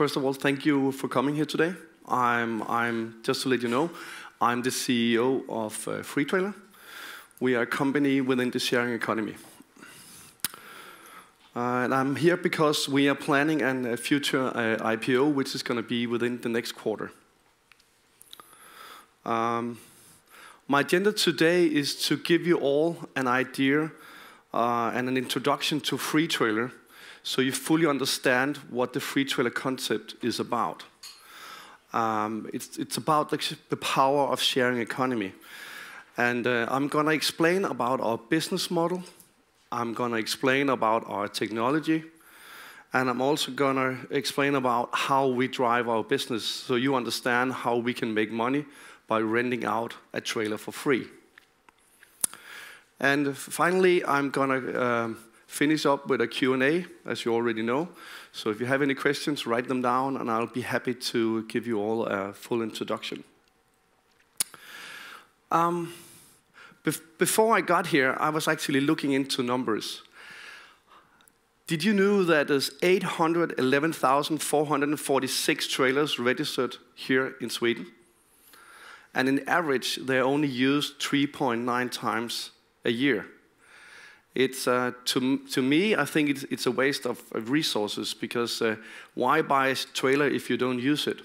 First of all, thank you for coming here today. I'm just to let you know, I'm the CEO of Freetrailer. We are a company within the sharing economy. And I'm here because we are planning a future IPO, which is going to be within the next quarter. My agenda today is to give you all an idea and an introduction to Freetrailer, so you fully understand what the Freetrailer concept is about. It's about the power of sharing economy. And I'm going to explain about our business model. I'm going to explain about our technology. And I'm also going to explain about how we drive our business, so you understand how we can make money by renting out a trailer for free. And finally, I'm going to finish up with a Q&A, as you already know. So if you have any questions, write them down, and I'll be happy to give you all a full introduction. Before I got here, I was actually looking into numbers. Did you know that there's 811,446 trailers registered here in Sweden? And in average, they're only used 3.9 times a year. It's to me, I think it's a waste of resources, because why buy a trailer if you don't use it?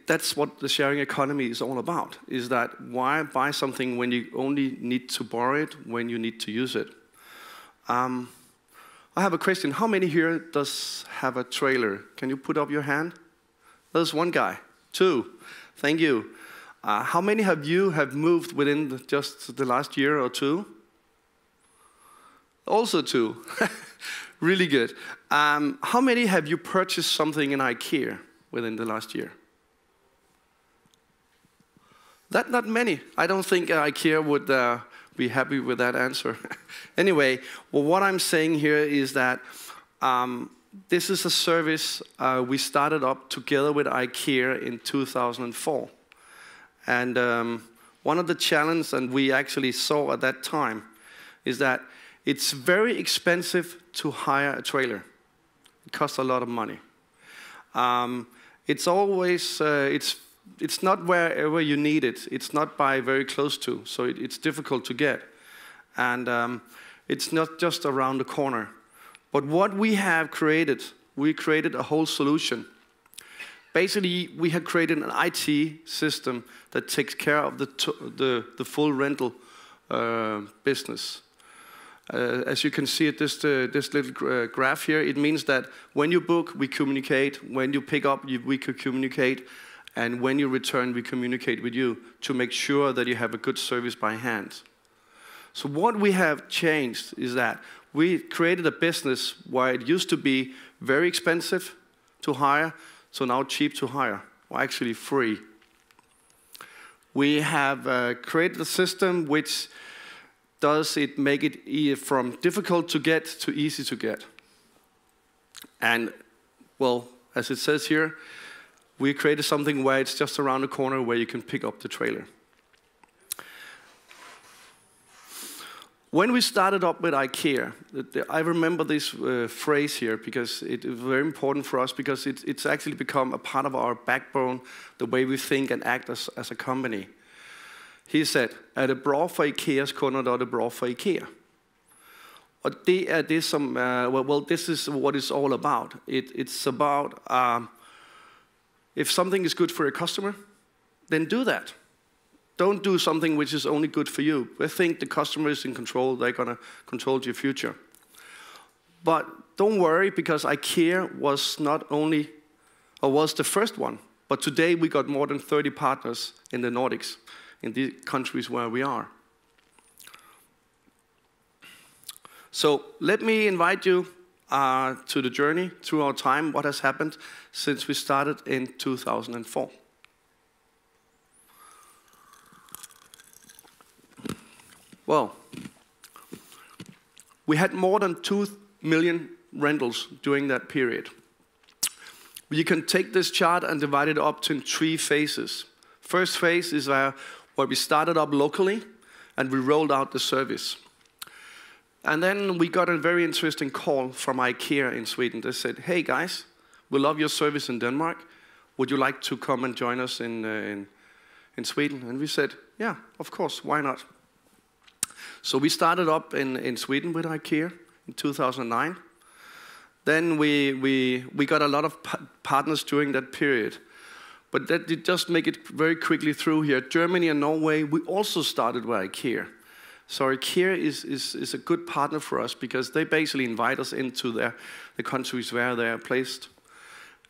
That's what the sharing economy is all about. Is that why buy something when you only need to borrow it when you need to use it? I have a question. How many here does have a trailer? Can you put up your hand? There's one guy. Two. Thank you. How many of you have moved within just the last year or two? Also two. Really good. How many have you purchased something in IKEA within the last year? Not many. I don't think IKEA would be happy with that answer. Anyway, well, what I'm saying here is that this is a service we started up together with IKEA in 2004. And one of the challenges that we actually saw at that time is that it's very expensive to hire a trailer. It costs a lot of money. It's always, it's not wherever you need it. It's not by very close to, so it's difficult to get. And it's not just around the corner. But what we have created, we created a whole solution. Basically, we have created an IT system that takes care of the full rental business. As you can see at this little graph here, it means that when you book, we communicate. When you pick up, we could communicate. And when you return, we communicate with you to make sure that you have a good service by hand. So what we have changed is that we created a business where it used to be very expensive to hire, so now cheap to hire, or actually free. We have created a system which make it from difficult to get to easy to get. And, well, as it says here, we created something where it's just around the corner where you can pick up the trailer. When we started up with IKEA, I remember this phrase here because it is very important for us, because it's actually become a part of our backbone, the way we think and act as a company. He said, "Er det bra for IKEAs kunder, då är det bra for IKEA." Og det er det som, well, this is what it's all about. It's about, if something is good for a customer, then do that. Don't do something which is only good for you. I think the customer is in control. They're going to control your future. But don't worry, because IKEA was not only, or was the first one, but today we got more than 30 partners in the Nordics, in the countries where we are. So let me invite you to the journey through our time, what has happened since we started in 2004. Well, we had more than 2 million rentals during that period. You can take this chart and divide it up in 3 phases. First phase is where we started up locally and we rolled out the service. And then we got a very interesting call from IKEA in Sweden. They said, hey guys, we love your service in Denmark. Would you like to come and join us in Sweden? And we said, yeah, of course, why not? So we started up in Sweden with IKEA in 2009. Then we got a lot of partners during that period. But that did just make it very quickly through here. Germany and Norway, we also started with IKEA. So IKEA is a good partner for us because they basically invite us into the countries where they are placed.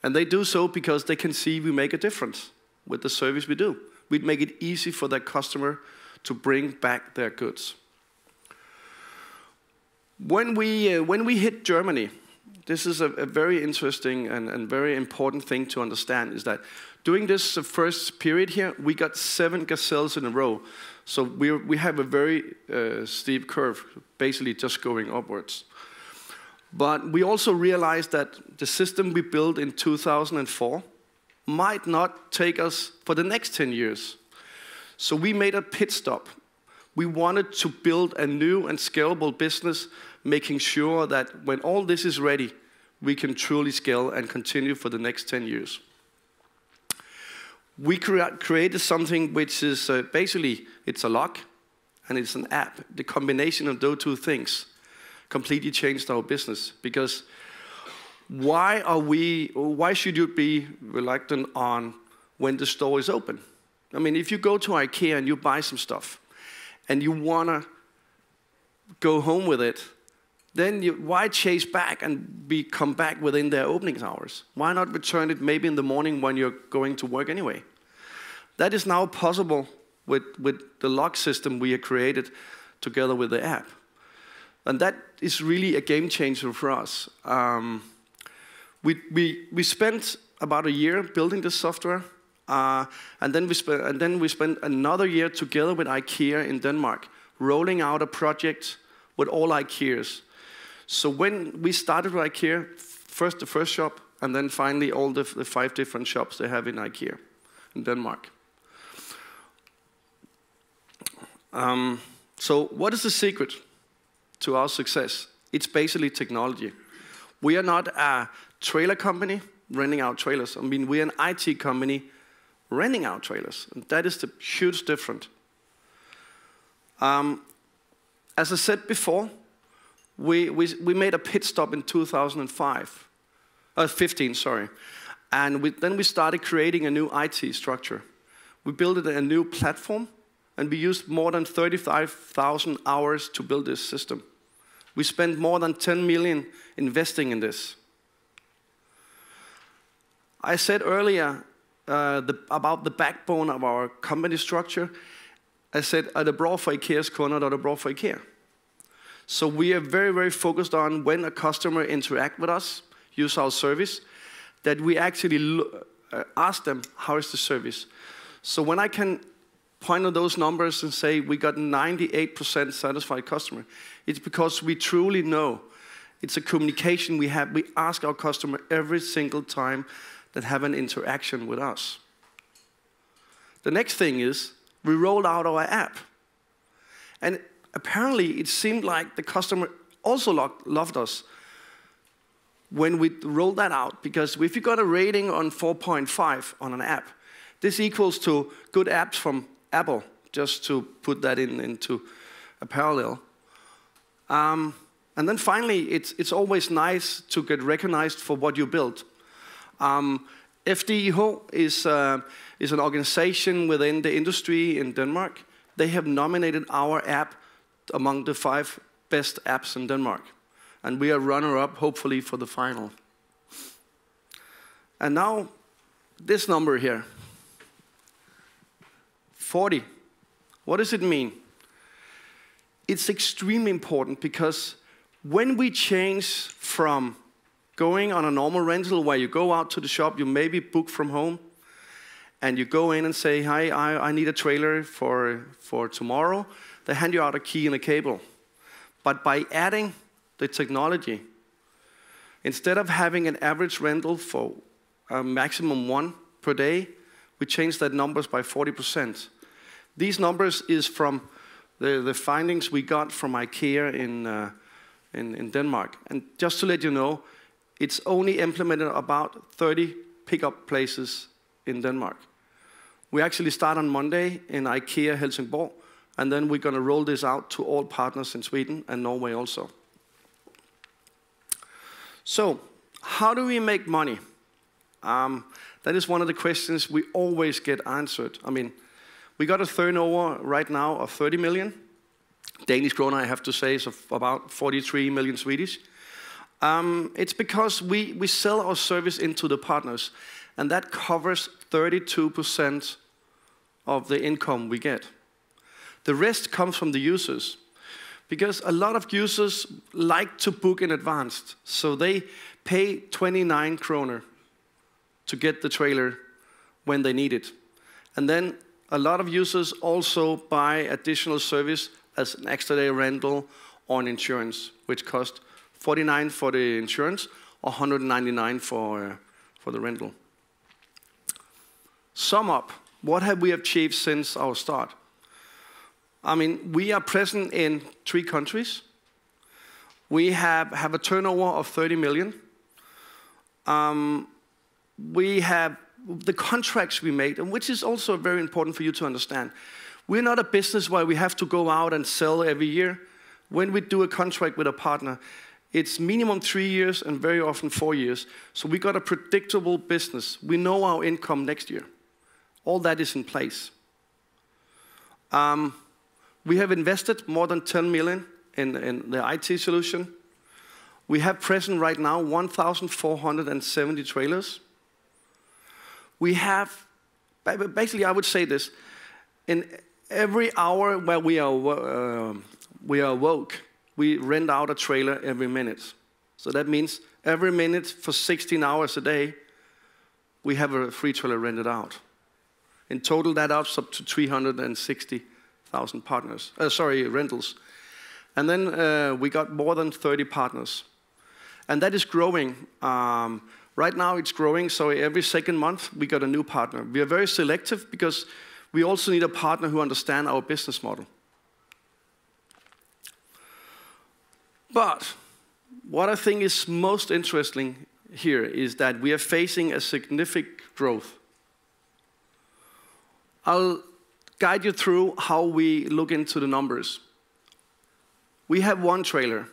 And they do so because they can see we make a difference with the service we do. We'd make it easy for their customer to bring back their goods. When we hit Germany, this is a very interesting and very important thing to understand, is that during this first period here, we got 7 gazelles in a row. So we have a very steep curve, basically just going upwards. But we also realized that the system we built in 2004 might not take us for the next 10 years. So we made a pit stop. We wanted to build a new and scalable business, making sure that when all this is ready, we can truly scale and continue for the next 10 years. We created something which is basically, it's a lock and it's an app. The combination of those two things completely changed our business. Because why should you be reluctant on when the store is open? I mean, if you go to IKEA and you buy some stuff and you want to go home with it, then why chase back and come back within their opening hours? Why not return it maybe in the morning when you're going to work anyway? That is now possible with the lock system we have created together with the app. And that is really a game changer for us. We spent about a year building this software, and then we spent another year together with IKEA in Denmark, rolling out a project with all IKEAs. So when we started with IKEA, first the first shop, and then finally all the 5 different shops they have in IKEA in Denmark. So what is the secret to our success? It's basically technology. We are not a trailer company renting out trailers. I mean, we're an IT company renting out trailers. And that is the huge difference. As I said before, we made a pit stop in 2015, sorry. And then we started creating a new IT structure. We built a new platform, and we used more than 35,000 hours to build this system. We spent more than 10 million investing in this. I said earlier about the backbone of our company structure. I said, er det bra for IKEAs kunder, er det bra for IKEA. So we are very, very focused on when a customer interact with us, use our service, that we actually ask them, how is the service? So when I can point on those numbers and say we got 98% satisfied customer, it's because we truly know. It's a communication we have. We ask our customer every single time that have an interaction with us. The next thing is we rolled out our app. And apparently it seemed like the customer also loved us when we rolled that out, because if you got a rating on 4.5 on an app, this equals to good apps from Apple, just to put that into a parallel. And then finally, it's always nice to get recognized for what you built. FDIH is an organization within the industry in Denmark. They have nominated our app among the 5 best apps in Denmark. And we are runner-up, hopefully, for the final. And now, this number here, 40. What does it mean? It's extremely important because when we change from going on a normal rental where you go out to the shop, you maybe book from home, and you go in and say, hi, I need a trailer for tomorrow. They hand you out a key and a cable. But by adding the technology, instead of having an average rental for a maximum 1 per day, we changed that numbers by 40%. These numbers is from the findings we got from IKEA in Denmark. And just to let you know, it's only implemented about 30 pickup places in Denmark. We actually start on Monday in IKEA Helsingborg, and then we're going to roll this out to all partners in Sweden and Norway also. So, how do we make money? That is one of the questions we always get answered. I mean, we got a turnover right now of 30 million. Danish kroner, I have to say, is about 43 million Swedish. It's because we sell our service into the partners, and that covers 32% of the income we get. The rest comes from the users, because a lot of users like to book in advance, so they pay 29 kroner to get the trailer when they need it. And then a lot of users also buy additional service as an extra day rental or an insurance, which costs 49 for the insurance or 199 for the rental. Sum up, what have we achieved since our start? I mean, we are present in 3 countries. We have a turnover of 30 million. We have the contracts we made, and which is also very important for you to understand. We're not a business where we have to go out and sell every year. When we do a contract with a partner, it's minimum 3 years and very often 4 years. So we got a predictable business. We know our income next year. All that is in place. We have invested more than 10 million in the IT solution. We have present right now 1,470 trailers. We have, basically I would say this, in every hour where we are awoke, we rent out a trailer every minute. So that means every minute for 16 hours a day, we have a free trailer rented out. In total, that adds up to 360,000 rentals. And then we got more than 30 partners. And that is growing. Right now it's growing, so every second month we got a new partner. We are very selective because we also need a partner who understands our business model. But what I think is most interesting here is that we are facing a significant growth. I'll guide you through how we look into the numbers. We have 1 trailer.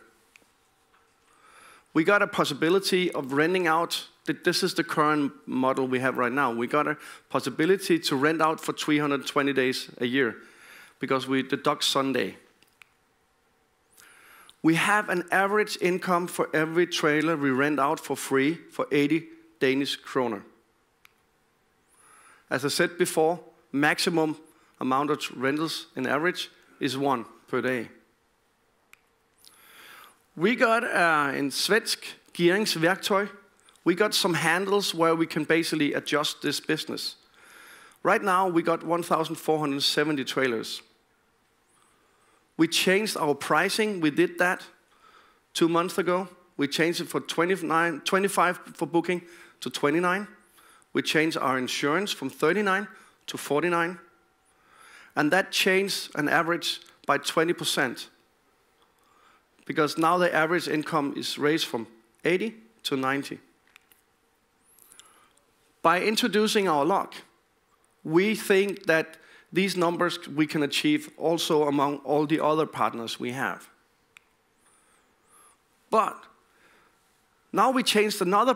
We got a possibility of renting out, this is the current model we have right now. We got a possibility to rent out for 320 days a year because we deduct Sunday. We have an average income for every trailer we rent out for free for 80 Danish kroner. As I said before, maximum amount of rentals in average is 1 per day. We got in svensk gearingsværktøj, we got some handles where we can basically adjust this business. Right now we got 1,470 trailers. We changed our pricing, we did that 2 months ago. We changed it for 25 for booking to 29. We changed our insurance from 39 to 49. And that changed an average by 20%. Because now the average income is raised from 80 to 90. By introducing our lock, we think that these numbers we can achieve also among all the other partners we have. But now we changed another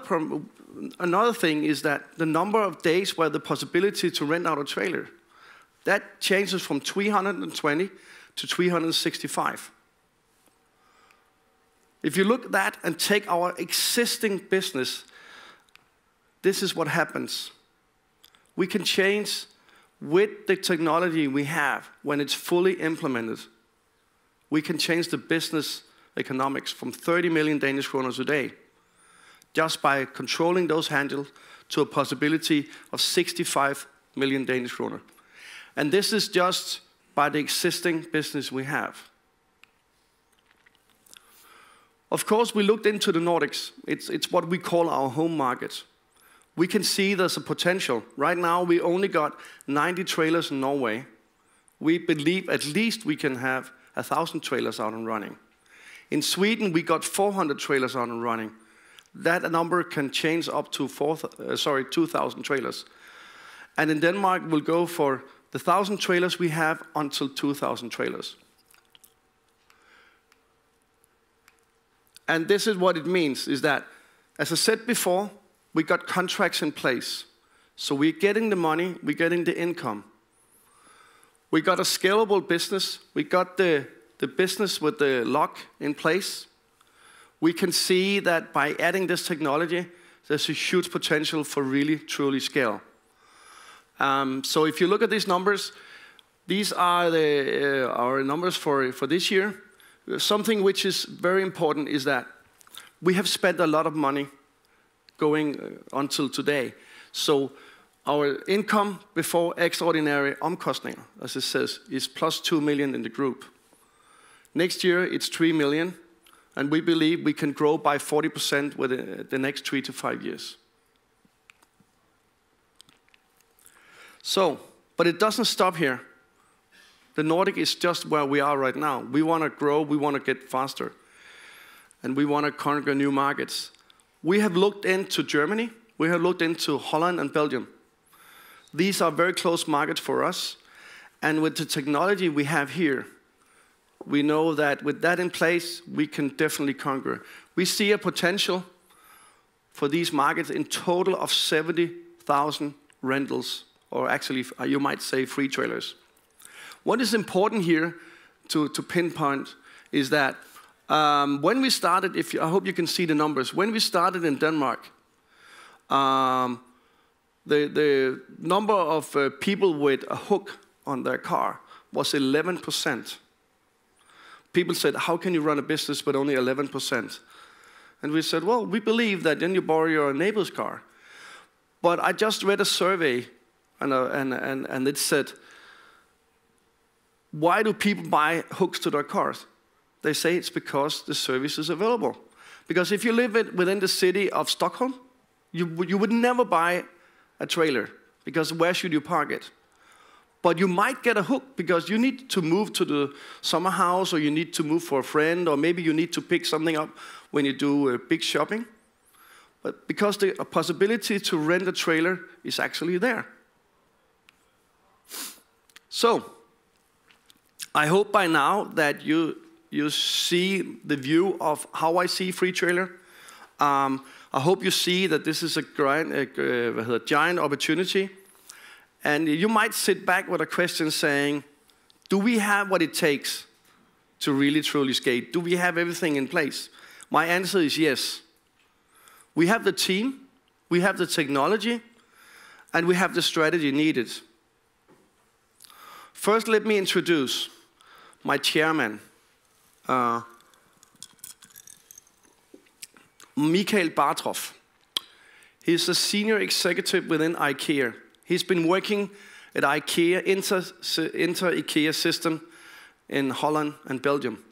thing is that the number of days where the possibility to rent out a trailer, that changes from 320 to 365. If you look at that and take our existing business, this is what happens. We can change with the technology we have when it's fully implemented. We can change the business economics from 30 million Danish kroner a day just by controlling those handles to a possibility of 65 million Danish kroner. And this is just by the existing business we have. Of course, we looked into the Nordics. It's what we call our home market. We can see there's a potential. Right now, we only got 90 trailers in Norway. We believe at least we can have 1,000 trailers out and running. In Sweden, we got 400 trailers on and running. That number can change up to 2,000 trailers. And in Denmark, we'll go for the 1,000 trailers we have until 2,000 trailers. And this is what it means, is that, as I said before, we got contracts in place. So we're getting the money, we're getting the income. We got a scalable business. We got the business with the lock in place. We can see that by adding this technology, there's a huge potential for really, truly scale. So if you look at these numbers, these are our numbers for this year. Something which is very important is that we have spent a lot of money going until today. So our income before extraordinary omkostninger, as it says, is plus 2 million in the group. Next year, it's 3 million, and we believe we can grow by 40% within the next 3 to 5 years. So, but it doesn't stop here. The Nordic is just where we are right now. We want to grow, we want to get faster, and we want to conquer new markets. We have looked into Germany, we have looked into Holland and Belgium. These are very close markets for us, and with the technology we have here, we know that with that in place, we can definitely conquer. We see a potential for these markets in total of 70,000 rentals, or actually, you might say, free trailers. What is important here to pinpoint is that when we started, I hope you can see the numbers, when we started in Denmark, the number of people with a hook on their car was 11%. People said, how can you run a business with only 11%? And we said, well, we believe that then you borrow your neighbor's car. But I just read a survey, and it said, why do people buy hooks to their cars? They say it's because the service is available. Because if you live within the city of Stockholm, you would never buy a trailer, because where should you park it? But you might get a hook because you need to move to the summer house, or you need to move for a friend, or maybe you need to pick something up when you do big shopping. But because the possibility to rent a trailer is actually there. So, I hope by now that you see the view of how I see Freetrailer. I hope you see that this is a giant opportunity. And you might sit back with a question saying, do we have what it takes to really truly scale? Do we have everything in place? My answer is yes. We have the team, we have the technology, and we have the strategy needed. First, let me introduce my chairman, Michael Bartroff. He's a senior executive within IKEA. He's been working at IKEA, inter-IKEA system in Holland and Belgium.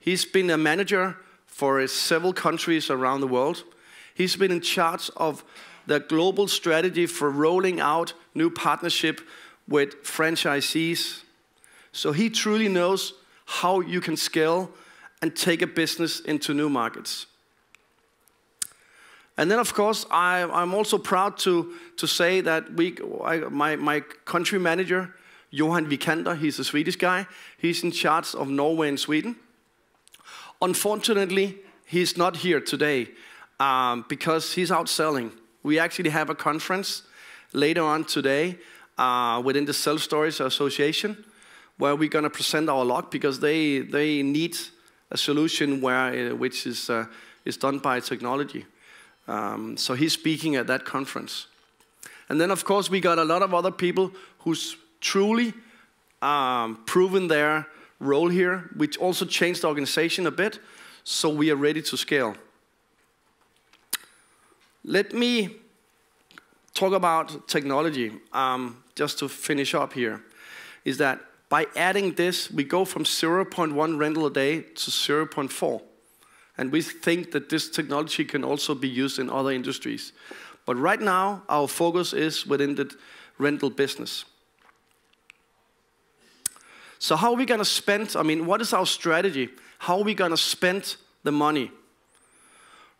He's been a manager for several countries around the world. He's been in charge of the global strategy for rolling out new partnership with franchisees. So he truly knows how you can scale and take a business into new markets. And then, of course, I'm also proud to say that my country manager, Johan Vikander, he's a Swedish guy. He's in charge of Norway and Sweden. Unfortunately, he's not here today because he's out selling. We actually have a conference later on today within the Self-Storage Association where we're going to present our lock because they need a solution which is done by technology. So he's speaking at that conference. And then, of course, we got a lot of other people who's truly proven their role here, which also changed the organization a bit, so we are ready to scale. Let me talk about technology, just to finish up here, is that by adding this, we go from 0.1 rental a day to 0.4. And we think that this technology can also be used in other industries. But right now, our focus is within the rental business. So how are we going to spend, what is our strategy? How are we going to spend the money?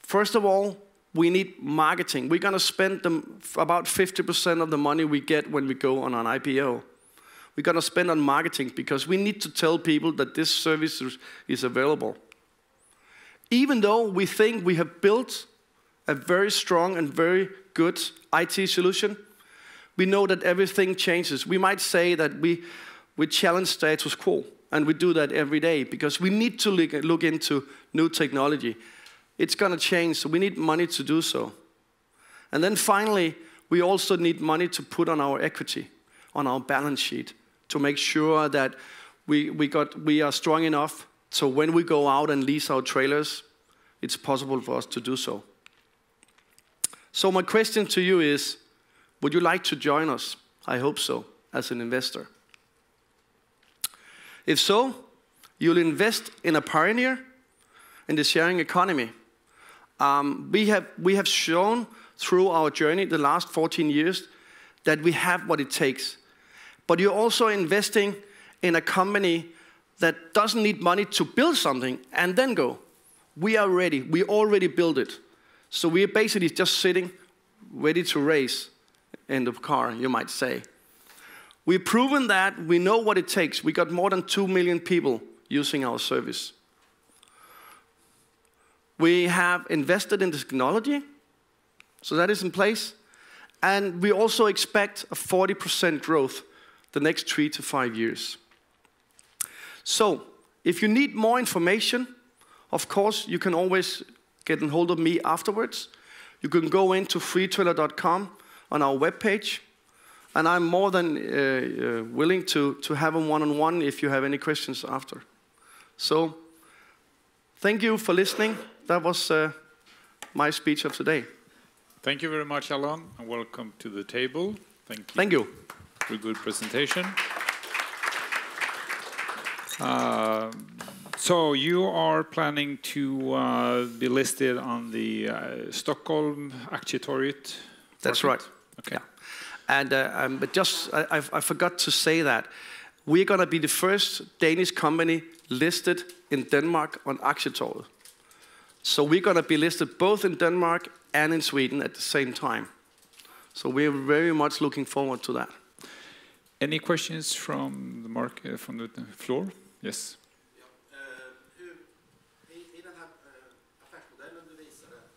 First of all, we need marketing. We're going to spend about 50% of the money we get when we go on an IPO. We're going to spend on marketing because we need to tell people that this service is available. Even though we think we have built a very strong and very good IT solution, we know that everything changes. We might say that we challenge status quo, and we do that every day because we need to look into new technology. It's going to change, so we need money to do so. And then finally, we also need money to put on our equity, on our balance sheet, to make sure that we are strong enough so when we go out and lease our trailers, it's possible for us to do so. So my question to you is, would you like to join us? I hope so, as an investor. If so, you'll invest in a pioneer in the sharing economy. We have shown through our journey the last 14 years that we have what it takes. But you're also investing in a company that doesn't need money to build something and then go. We are ready. We already built it. So we are basically just sitting ready to race in the car, you might say. We've proven that we know what it takes. We got more than 2 million people using our service. We have invested in technology, so that is in place. And we also expect a 40% growth the next 3 to 5 years. So, if you need more information, of course, you can always get a hold of me afterwards. You can go into freetrailer.com on our webpage, and I'm more than willing to have a one-on-one if you have any questions after. So, thank you for listening. That was my speech of today. Thank you very much, Allan, and welcome to the table. Thank you. Thank you. For a good presentation. So you are planning to be listed on the Stockholm Aktiefrukosten? That's right. Okay. Yeah. And but just I forgot to say that we're going to be the first Danish company listed in Denmark on Aktiefrukosten. So we're going to be listed both in Denmark and in Sweden at the same time. So we're very much looking forward to that. Any questions from the market, from the floor? Yes.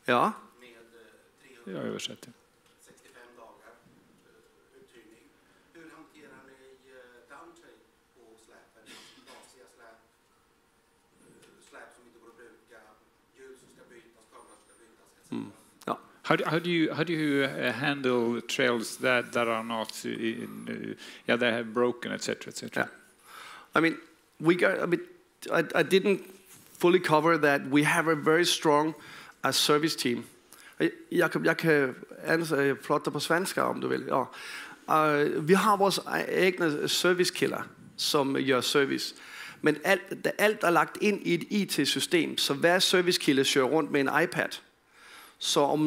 Ja. Jag översätter. How do you handle trails that are not that have broken, etc., etc.? Yeah. I didn't fully cover that. We have a very strong service team. Jeg kan plotte på svenska om du vill. Ja. Vi har vores egne servicekilder, som gør service. Men alt er lagt ind i et IT-system, så hver servicekilde kører rundt med en iPad. Så om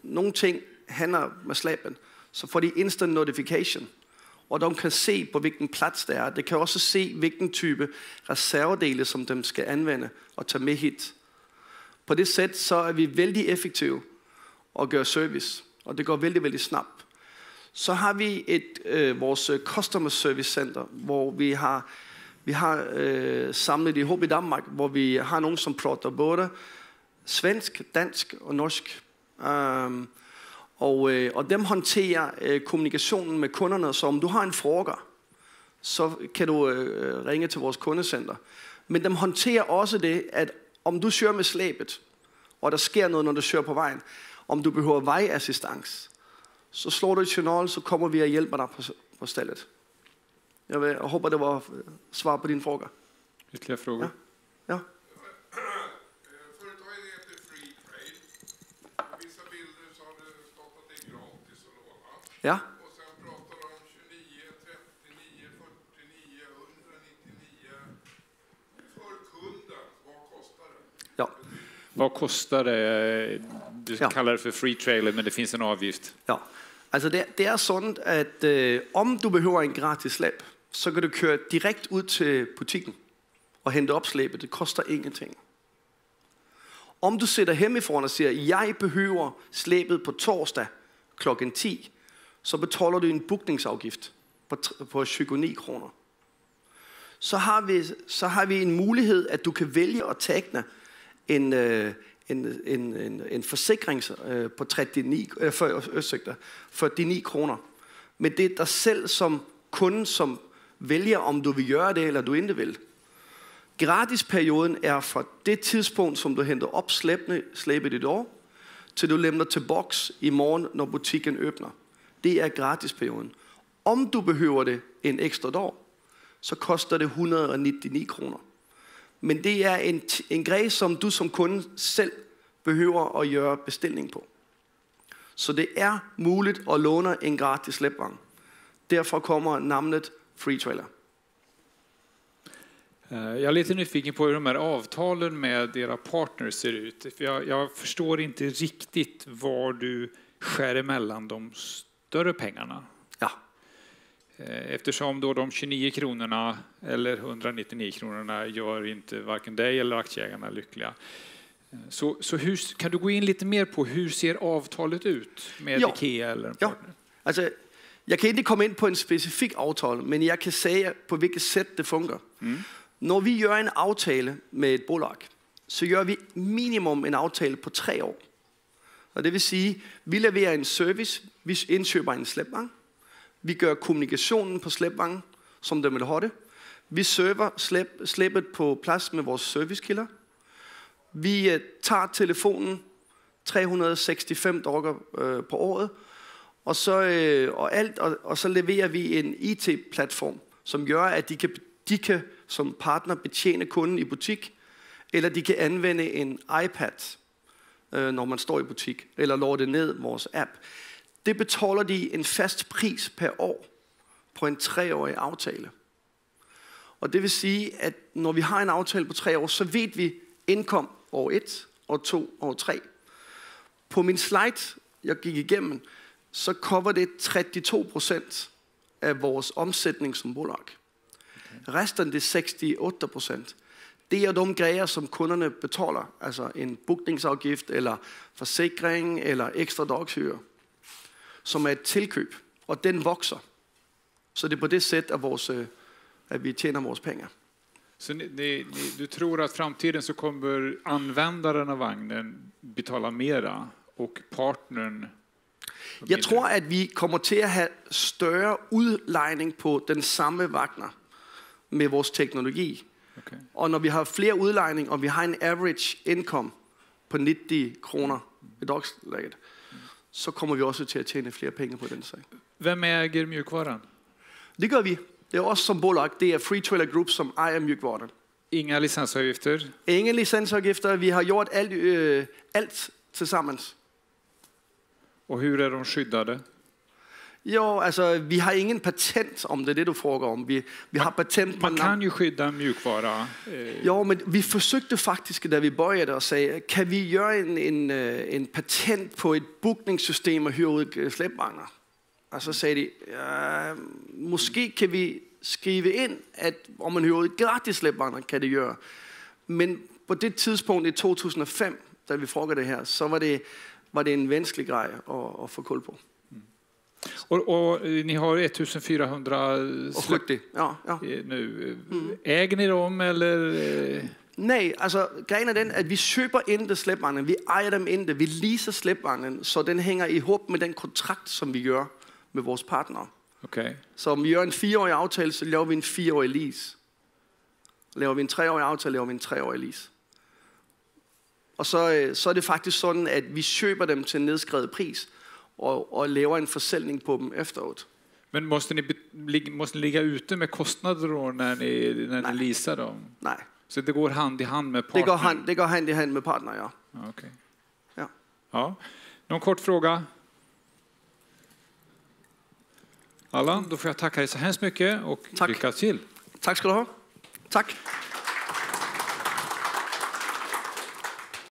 nogle ting hænder med slæben, så får de instant notification. Og de kan se på hvilken plads det er. De kan også se hvilken type reservedele, som de skal anvende og tage med hit. På det sæt så er vi vældig effektive og gør service. Og det går vældig, vældig snabbt. Så har vi vores customer service center, hvor vi har samlet ihop i Danmark, hvor vi har nogen, som prater både svensk, dansk og norsk. Og dem håndterer kommunikationen med kunderne, så om du har en fråga, så kan du ringe til vores kundecenter. Men dem håndterer også det, at om du kører med slæbet, og der sker noget, når du kører på vejen, om du behøver vejassistans, så slår du i journal, så kommer vi og hjælper dig på stedet. Jeg håber, det var svar på din fråga. Ytterligare frågor? Ja. Företaget heter Freetrailer. På vissa bilder så har det stått att det är gratis att låna. Ja. Och sen pratar de om 29, 39, 49, 199 för kunden. Vad kostar det? Ja. Vad kostar det? Du kallar det för Freetrailer, men det finns en avgift. Ja. Altså det er sådan, at om du behøver en gratis slæb, så kan du køre direkt ud til butikken og hente op slæbet. Det koster ingenting. Om du sætter hjemmefra og siger, jeg behøver slæbet på torsdag klokken 10, så betaler du en bookningsafgift på 29 kroner. Så har vi en mulighed, at du kan vælge at tegne en forsikring på 49 kroner. Men det er dig selv som kunde, som vælger, om du vil gøre det, eller du ikke vil. Gratisperioden er fra det tidspunkt, som du henter op slæbet i dag, til du læmner til boks i morgen, når butikken åbner. Det er gratisperioden. Om du behøver det en ekstra dag, så koster det 199 kroner. Men det er en grej, som du som kunde selv behøver at gøre bestilling på. Så det er muligt at låne en gratis slæbvagn. Derfor kommer navnet Freetrailer. Jag är lite nyfiken på hur de här avtalen med era partners ser ut. För jag förstår inte riktigt var du skär emellan de större pengarna. Ja. Eftersom då de 29 kronorna eller 199 kronorna gör inte varken dig eller aktieägarna lyckliga. Så hur, kan du gå in lite mer på hur ser avtalet ut med IKEA eller en partner? Ja. Altså, jeg kan ikke komme ind på en specifik aftale, men jeg kan sige på hvilket sæt det fungerer. Når vi gør en aftale med et bolag, så gør vi minimum en aftale på 3 år. Og det vil sige, vi leverer en service, vi indkøber en slæbvagn, vi gør kommunikationen på slæbvagnen, som dem vil have det. Vi server slæbet på plads med vores servicekilder. Vi tager telefonen 365 dage på året, og så leverer vi en IT-platform, som gør, at de kan som partner betjene kunden i butik, eller de kan anvende en iPad, når man står i butik, eller låde det ned vores app. Det betaler de en fast pris per år på en 3-årig aftale. Og det vil sige, at når vi har en aftale på 3 år, så ved vi indkom år 1, år 2, år 3. På min slide, jeg gik igennem, så cover det 32% af vores omsætning som bolag. Resten det 68%. Det er de grejer, som kunderne betaler. Altså en bookningsafgift, eller forsikring, eller ekstra dagshyre, som er et tilkøb. Og den vokser. Så det er på det sæt, at vi tjener vores penge. Så du tror att framtiden så kommer användaren av vagnen betala mera och partnern? Jeg tror, at vi kommer til at have større udlejning på den samme vagner med vores teknologi. Okay. Og når vi har flere udlejning, og vi har en average income på 90 kroner i dagslæget, så kommer vi også til at tjene flere penge på den sag. Vem äger mjukvaran? Det gør vi. Det er også som bolag. Det er Freetrailer Group, som ejer mjukvaran. Inga licensavgifter? Ingen licensavgifter. Vi har gjort alt tillsammans. Och hur är de skyddade? Jo, altså, vi har ingen patent om det du frågar om. Vi har patent på man kan ju skydda mjukvara. Jo, men vi forsøgte faktisk, da vi började og sagde, kan vi gøre en patent på et bookningssystem og hyre ud slæbvagner? Og så sagde de, måske kan vi skrive ind, at om man hyrer ud gratis slæbvagner, kan det gøre. Men på det tidspunkt i 2005, da vi frågade det her, så var det en vanskelig grej at få kul på. Och ni har 1400 släpp nu. Äger ni dem eller? Nej, altså grejen er den, at vi køber ikke slæbvagnen, vi ejer dem ikke, vi leaser slæbvagnen, så den hænger i håb med den kontrakt, som vi gør med vores partnere. Okay. Så om vi gør en 4-årig aftale, så laver vi en 4-årig lease. Laver vi en 3-årig aftale, laver vi en 3-årig lease. Og så er det faktisk sådan, at vi køber dem til en nedskrevet pris, og laver en försäljning på dem efteråt. Men måste ni ligga ute med kostnader då när ni leasar dem? Nej. Så det går hand i hand med partner? Det går hand i hand med partner, ja. Okay. Ja. Ja. Någon kort fråga? Allan, då får jag tacka dig så hemskt mycket och lycka till. Tack ska du ha. Tack.